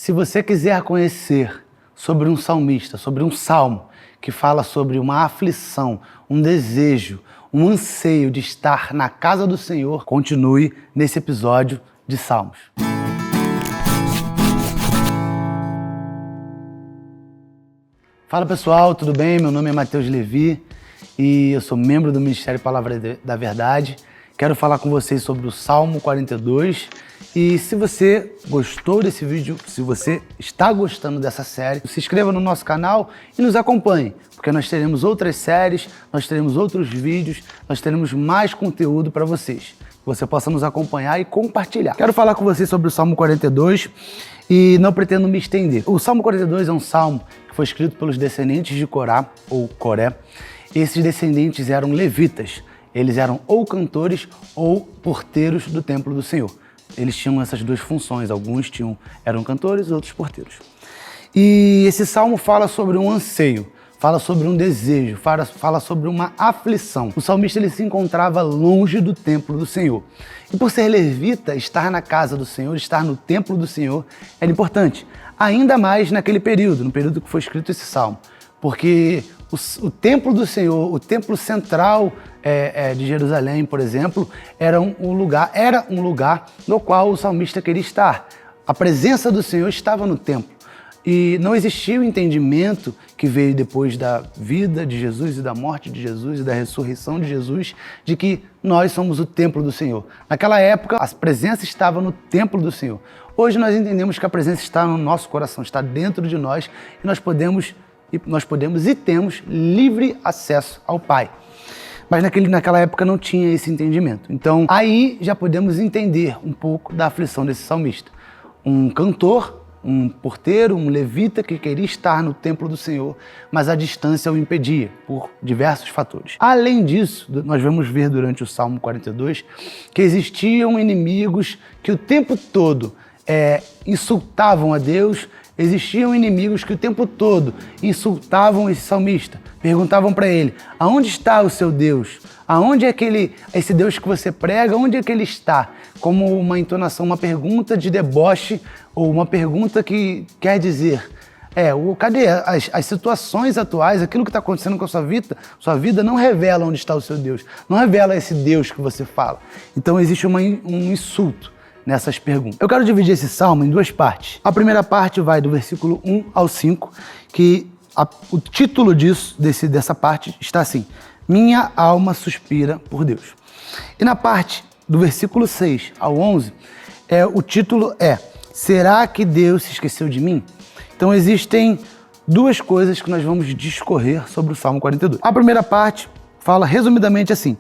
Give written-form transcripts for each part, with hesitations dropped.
Se você quiser conhecer sobre um salmista, sobre um salmo que fala sobre uma aflição, um desejo, um anseio de estar na casa do Senhor, continue nesse episódio de Salmos. Fala pessoal, tudo bem? Meu nome é Matheus Levi e eu sou membro do Ministério Palavra da Verdade. Quero falar com vocês sobre o Salmo 42 e se você gostou desse vídeo, se você está gostando dessa série, se inscreva no nosso canal e nos acompanhe, porque nós teremos outras séries, nós teremos outros vídeos, nós teremos mais conteúdo para vocês. Que você possa nos acompanhar e compartilhar. Quero falar com vocês sobre o Salmo 42 e não pretendo me estender. O Salmo 42 é um salmo que foi escrito pelos descendentes de Corá, ou Coré. Esses descendentes eram levitas. Eles eram ou cantores ou porteiros do templo do Senhor. Eles tinham essas duas funções. Alguns eram cantores, outros porteiros. E esse salmo fala sobre um anseio, fala sobre um desejo, fala sobre uma aflição. O salmista ele se encontrava longe do templo do Senhor. E por ser levita, estar na casa do Senhor, estar no templo do Senhor, era importante. Ainda mais naquele período, no período que foi escrito esse salmo. Porque o templo do Senhor, o templo central de Jerusalém, por exemplo, era um lugar no qual o salmista queria estar. A presença do Senhor estava no templo. E não existia o entendimento que veio depois da vida de Jesus e da morte de Jesus e da ressurreição de Jesus, de que nós somos o templo do Senhor. Naquela época, a presença estava no templo do Senhor. Hoje nós entendemos que a presença está no nosso coração, está dentro de nós e nós podemos e temos livre acesso ao Pai. Mas naquela época não tinha esse entendimento. Então, aí já podemos entender um pouco da aflição desse salmista. Um cantor, um porteiro, um levita que queria estar no templo do Senhor, mas a distância o impedia por diversos fatores. Além disso, nós vamos ver durante o Salmo 42 que existiam inimigos que o tempo todo insultavam a Deus. Existiam inimigos que o tempo todo insultavam esse salmista, perguntavam para ele, aonde está o seu Deus? Aonde é esse Deus que você prega, onde é que ele está? Como uma entonação, uma pergunta de deboche ou uma pergunta que quer dizer, cadê as situações atuais, aquilo que está acontecendo com a sua vida não revela onde está o seu Deus, não revela esse Deus que você fala. Então existe um insulto nessas perguntas. Eu quero dividir esse salmo em duas partes. A primeira parte vai do versículo 1 ao 5, que o título dessa parte está assim, minha alma suspira por Deus. E na parte do versículo 6 ao 11, o título será que Deus se esqueceu de mim? Então existem duas coisas que nós vamos discorrer sobre o Salmo 42. A primeira parte fala resumidamente assim,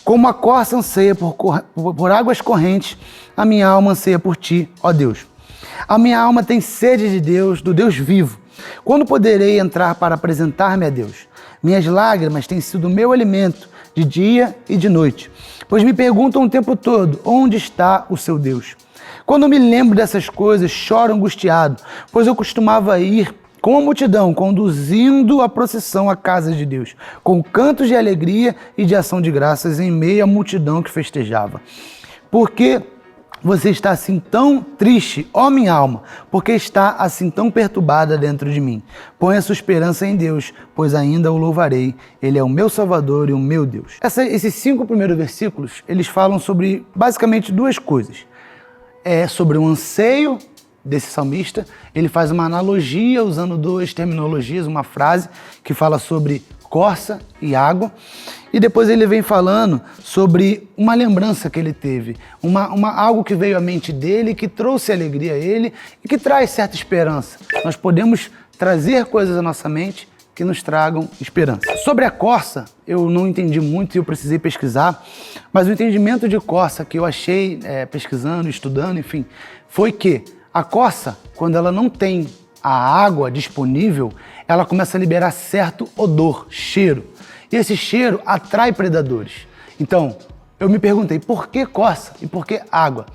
como a corça anseia por águas correntes, a minha alma anseia por ti, ó Deus. A minha alma tem sede de Deus, do Deus vivo. Quando poderei entrar para apresentar-me a Deus? Minhas lágrimas têm sido meu alimento de dia e de noite, pois me perguntam o tempo todo, onde está o seu Deus? Quando me lembro dessas coisas, choro angustiado, pois eu costumava ir com a multidão, conduzindo a procissão à casa de Deus, com cantos de alegria e de ação de graças em meio à multidão que festejava. Por que você está assim tão triste, ó minha alma? Porque está assim tão perturbada dentro de mim? Põe a sua esperança em Deus, pois ainda o louvarei. Ele é o meu Salvador e o meu Deus. Esses 5 primeiros versículos, eles falam sobre basicamente duas coisas. Sobre um anseio desse salmista, ele faz uma analogia usando duas terminologias, uma frase que fala sobre corça e água, e depois ele vem falando sobre uma lembrança que ele teve, algo que veio à mente dele, que trouxe alegria a ele e que traz certa esperança. Nós podemos trazer coisas à nossa mente que nos tragam esperança. Sobre a corça, eu não entendi muito e eu precisei pesquisar, mas o entendimento de corça que eu achei pesquisando, estudando, enfim, foi que a corça, quando ela não tem a água disponível, ela começa a liberar certo odor, cheiro. E esse cheiro atrai predadores. Então, eu me perguntei, por que corça e por que água?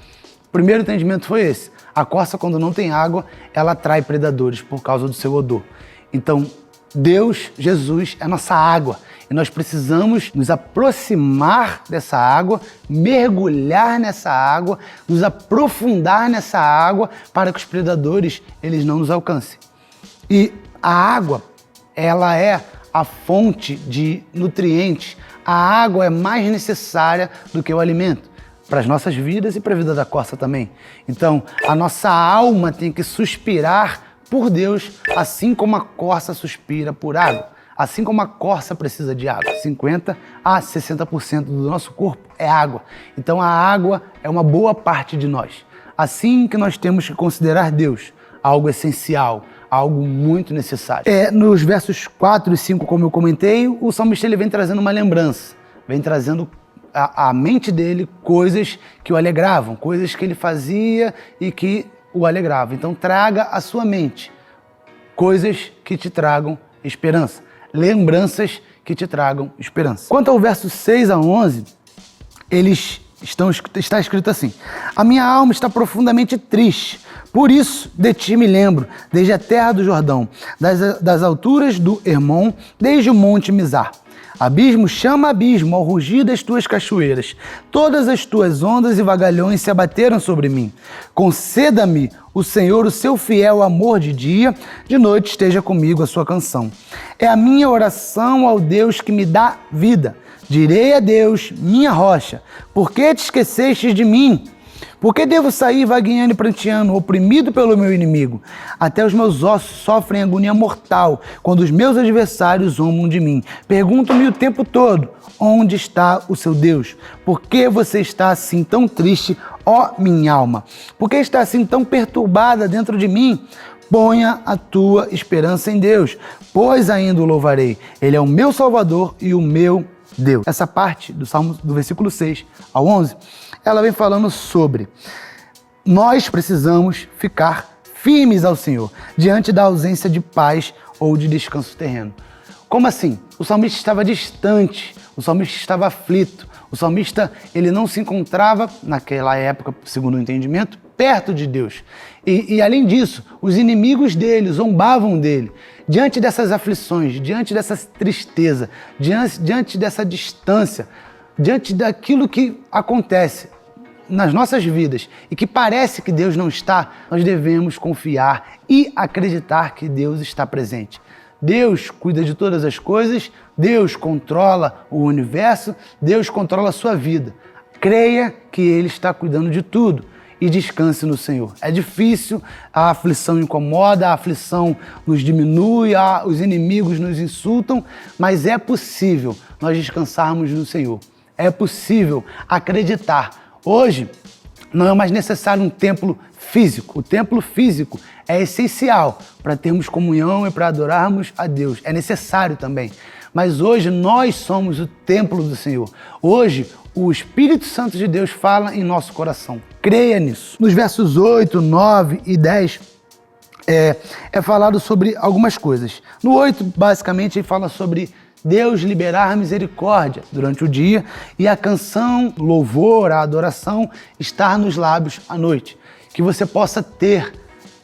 O primeiro entendimento foi esse. A corça, quando não tem água, ela atrai predadores por causa do seu odor. Então, Deus, Jesus, é nossa água. E nós precisamos nos aproximar dessa água, mergulhar nessa água, nos aprofundar nessa água para que os predadores eles não nos alcancem. E a água, ela é a fonte de nutrientes. A água é mais necessária do que o alimento para as nossas vidas e para a vida da corça também. Então, a nossa alma tem que suspirar por Deus, assim como a corça suspira por água. Assim como a corça precisa de água. 50% a 60% do nosso corpo é água. Então, a água é uma boa parte de nós. Assim que nós temos que considerar Deus algo essencial, algo muito necessário. Nos versos 4 e 5, como eu comentei, o salmista ele vem trazendo uma lembrança, vem trazendo à mente dele coisas que o alegravam, coisas que ele fazia e que o alegravam. Então traga à sua mente coisas que te tragam esperança, lembranças que te tragam esperança. Quanto ao verso 6 a 11, está escrito assim: a minha alma está profundamente triste, por isso de ti me lembro, desde a terra do Jordão, das alturas do Hermon, desde o monte Mizar. Abismo chama abismo ao rugir das tuas cachoeiras. Todas as tuas ondas e vagalhões se abateram sobre mim. Conceda-me, o Senhor, o seu fiel amor de dia, de noite esteja comigo a sua canção. É a minha oração ao Deus que me dá vida. Direi a Deus, minha rocha, por que te esqueceste de mim? Por que devo sair vagueando e pranteando, oprimido pelo meu inimigo? Até os meus ossos sofrem agonia mortal, quando os meus adversários zombam de mim. Pergunto-me o tempo todo, onde está o seu Deus? Por que você está assim tão triste, ó minha alma? Por que está assim tão perturbada dentro de mim? Ponha a tua esperança em Deus, pois ainda o louvarei. Ele é o meu Salvador e o meu Deus. Essa parte do Salmo, do versículo 6 ao 11, ela vem falando sobre nós precisamos ficar firmes ao Senhor, diante da ausência de paz ou de descanso terreno. Como assim? O salmista estava distante, o salmista estava aflito, o salmista ele não se encontrava, naquela época, segundo o entendimento, perto de Deus. E além disso, os inimigos dele zombavam dele. Diante dessas aflições, diante dessa tristeza, diante dessa distância, diante daquilo que acontece nas nossas vidas e que parece que Deus não está, nós devemos confiar e acreditar que Deus está presente. Deus cuida de todas as coisas, Deus controla o universo, Deus controla a sua vida. Creia que Ele está cuidando de tudo e descanse no Senhor. É difícil, a aflição incomoda, a aflição nos diminui, os inimigos nos insultam, mas é possível nós descansarmos no Senhor. É possível acreditar. Hoje, não é mais necessário um templo físico. O templo físico é essencial para termos comunhão e para adorarmos a Deus. É necessário também. Mas hoje nós somos o templo do Senhor. Hoje, o Espírito Santo de Deus fala em nosso coração. Creia nisso. Nos versos 8, 9 e 10, é falado sobre algumas coisas. No 8, basicamente, ele fala sobre Deus liberar misericórdia durante o dia e a canção, o louvor, a adoração estar nos lábios à noite. Que você possa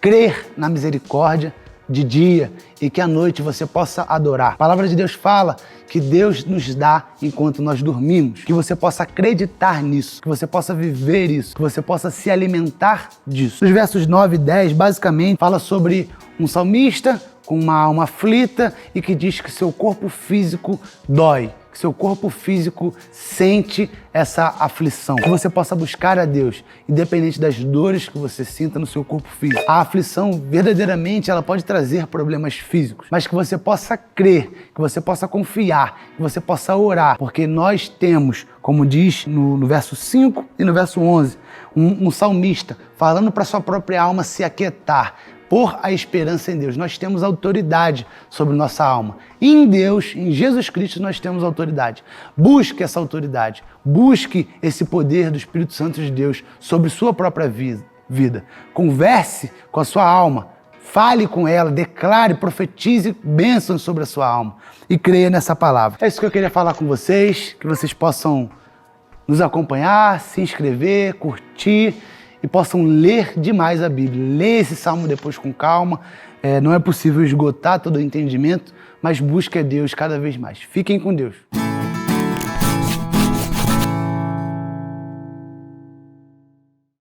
crer na misericórdia de dia e que à noite você possa adorar. A palavra de Deus fala que Deus nos dá enquanto nós dormimos. Que você possa acreditar nisso, que você possa viver isso, que você possa se alimentar disso. Os versos 9 e 10 basicamente fala sobre um salmista com uma alma aflita e que diz que seu corpo físico dói, que seu corpo físico sente essa aflição. Que você possa buscar a Deus, independente das dores que você sinta no seu corpo físico. A aflição, verdadeiramente, ela pode trazer problemas físicos, mas que você possa crer, que você possa confiar, que você possa orar, porque nós temos, como diz no verso 5 e no verso 11, um salmista falando para sua própria alma se aquietar, por a esperança em Deus. Nós temos autoridade sobre nossa alma. E em Deus, em Jesus Cristo, nós temos autoridade. Busque essa autoridade. Busque esse poder do Espírito Santo de Deus sobre sua própria vida. Converse com a sua alma. Fale com ela, declare, profetize bênçãos sobre a sua alma. E creia nessa palavra. É isso que eu queria falar com vocês, que vocês possam nos acompanhar, se inscrever, curtir, e possam ler demais a Bíblia. Ler esse salmo depois com calma, Não é possível esgotar todo o entendimento, mas busque a Deus cada vez mais. Fiquem com Deus.